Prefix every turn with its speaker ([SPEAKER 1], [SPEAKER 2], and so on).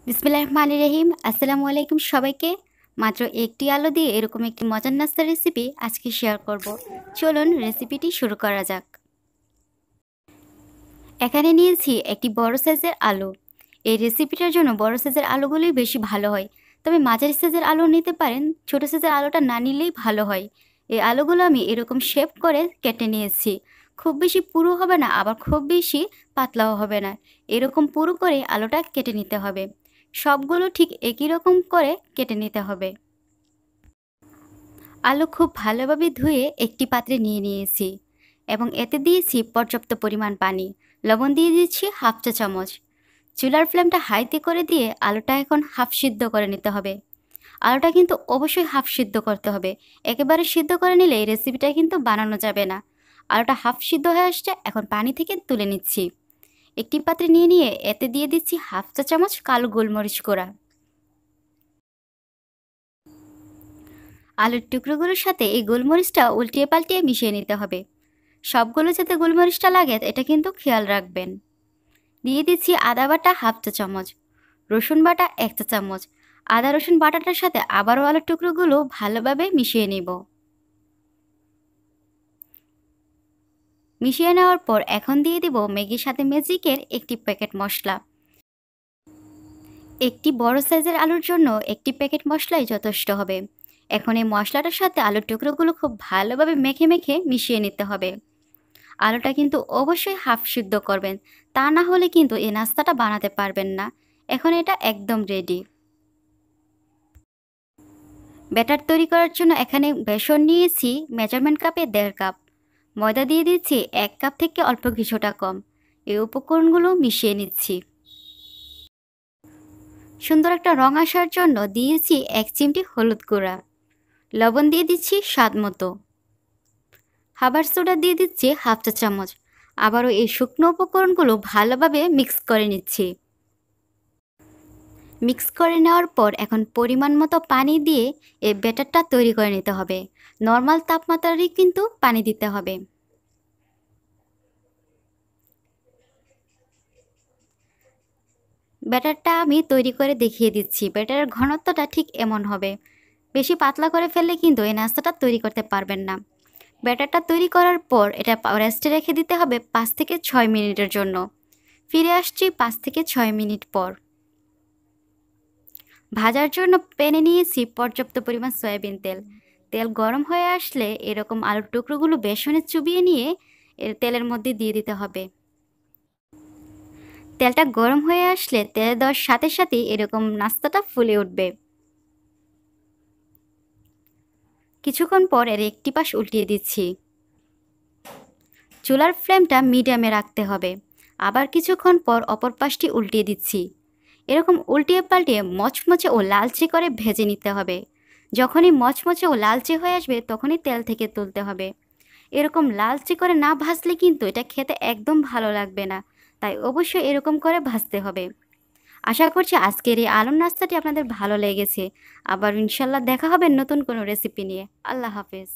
[SPEAKER 1] বিসমিল্লাহির রহমানির রহিম। আসসালামু আলাইকুম সবাইকে। মাত্র একটি আলু দিয়ে এরকম একটি মজার নাস্তার রেসিপি আজকে শেয়ার করব। চলুন রেসিপিটি শুরু করা যাক। এখানে নিয়েছি একটি বড় সাইজের আলু। এই রেসিপিটার জন্য বড় সাইজের আলুগুলোই বেশি ভালো হয়, তবে মাঝারি সাইজের আলু নিতে পারেন, ছোট সাইজের আলুটা না নিলেই ভালো হয়। এই আলুগুলো আমি এরকম শেপ করে কেটে নিয়েছি। খুব বেশি পুরু হবে না, আবার খুব বেশি পাতলাও হবে না, এরকম পুরু করে আলুটা কেটে নিতে হবে। সবগুলো ঠিক একই রকম করে কেটে নিতে হবে। আলু খুব ভালোভাবে ধুয়ে একটি পাত্রে নিয়ে নিয়েছি এবং এতে দিয়েছি পর্যাপ্ত পরিমাণ পানি। লবণ দিয়ে দিচ্ছি হাফ চা চামচ। চুলার ফ্লেমটা হাইতে করে দিয়ে আলুটা এখন হাফ সিদ্ধ করে নিতে হবে। আলুটা কিন্তু অবশ্যই হাফ সিদ্ধ করতে হবে, একেবারে সিদ্ধ করে নিলে এই রেসিপিটা কিন্তু বানানো যাবে না। আলুটা হাফ সিদ্ধ হয়ে আসছে, এখন পানি থেকে তুলে নিচ্ছি। একটি পাত্রে নিয়ে এতে দিয়ে দিচ্ছি হাফ চা চামচ কালো গোলমরিচ গুঁড়া। আলুর টুকরোগুলোর সাথে এই গোলমরিচটা উল্টিয়ে পাল্টিয়ে মিশিয়ে নিতে হবে। সবগুলো যাতে গোলমরিচটা লাগে এটা কিন্তু খেয়াল রাখবেন। দিয়ে দিচ্ছি আদা বাটা হাফ চা চামচ, রসুন বাটা এক চা চামচ। আদা রসুন বাটাটার সাথে আবারও আলুর টুকরোগুলো ভালোভাবে মিশিয়ে নিব। মিশিয়ে নেওয়ার পর এখন দিয়ে দিব ম্যাগির সাথে ম্যাজিকের একটি প্যাকেট মশলা। একটি বড় সাইজের আলুর জন্য একটি প্যাকেট মশলাই যথেষ্ট হবে। এখন এই মশলাটার সাথে আলুর টুকরোগুলো খুব ভালোভাবে মেখে মেখে মিশিয়ে নিতে হবে। আলুটা কিন্তু অবশ্যই হাফ সিদ্ধ করবেন, তা না হলে কিন্তু এই নাস্তাটা বানাতে পারবেন না। এখন এটা একদম রেডি। ব্যাটার তৈরি করার জন্য এখানে বেসন নিয়েছি মেজারমেন্ট কাপে 1.5 কাপ। ময়দা দিয়ে দিচ্ছি 1 কাপ থেকে অল্প কিছুটা কম। এই উপকরণগুলো মিশিয়ে নিচ্ছি। সুন্দর একটা রং আসার জন্য দিয়েছি 1 চিমটি হলুদ গুঁড়া। লবণ দিয়ে দিচ্ছি স্বাদ মতো। খাবার সোডা দিয়ে দিচ্ছি হাফ চা চামচ। আবারও এই শুকনো উপকরণগুলো ভালোভাবে মিক্স করে নিচ্ছি। মিক্স করে নেওয়ার পর এখন পরিমাণ মতো পানি দিয়ে এই ব্যাটারটা তৈরি করে নিতে হবে। নর্মাল তাপমাত্রারই কিন্তু পানি দিতে হবে। ব্যাটারটা আমি তৈরি করে দেখিয়ে দিচ্ছি। ব্যাটারের ঘনত্বটা ঠিক এমন হবে। বেশি পাতলা করে ফেললে কিন্তু এই নাস্তাটা তৈরি করতে পারবেন না। ব্যাটারটা তৈরি করার পর এটা রেস্টে রেখে দিতে হবে 5 থেকে 6 মিনিটের জন্য। ফিরে আসছি 5 থেকে 6 মিনিট পর। ভাজার জন্য প্যানে নিয়েছি পর্যাপ্ত পরিমাণ সয়াবিন তেল। তেল গরম হয়ে আসলে এরকম আলুর টুকরোগুলো বেসনে চুবিয়ে নিয়ে এর তেলের মধ্যে দিয়ে দিতে হবে। তেলটা গরম হয়ে আসলে তেলে দেওয়ার সাথে সাথে এরকম নাস্তাটা ফুলে উঠবে। কিছুক্ষণ পর এর একটি পাশ উল্টিয়ে দিচ্ছি। চুলার ফ্লেমটা মিডিয়ামে রাখতে হবে। আবার কিছুক্ষণ পর অপর পাশটি উল্টিয়ে দিচ্ছি। এরকম উল্টিয়ে পাল্টিয়ে মচমচে ও লালচে করে ভেজে নিতে হবে। যখনই মচমচে ও লালচে হয়ে আসবে তখনই তেল থেকে তুলতে হবে। এরকম লালচে করে না ভাজলে কিন্তু এটা খেতে একদম ভালো লাগবে না, তাই অবশ্যই এরকম করে ভাজতে হবে। আশা করছি আজকের এই আলুর নাস্তাটি আপনাদের ভালো লেগেছে। আবার ইনশাল্লাহ দেখা হবে নতুন কোনো রেসিপি নিয়ে। আল্লাহ হাফেজ।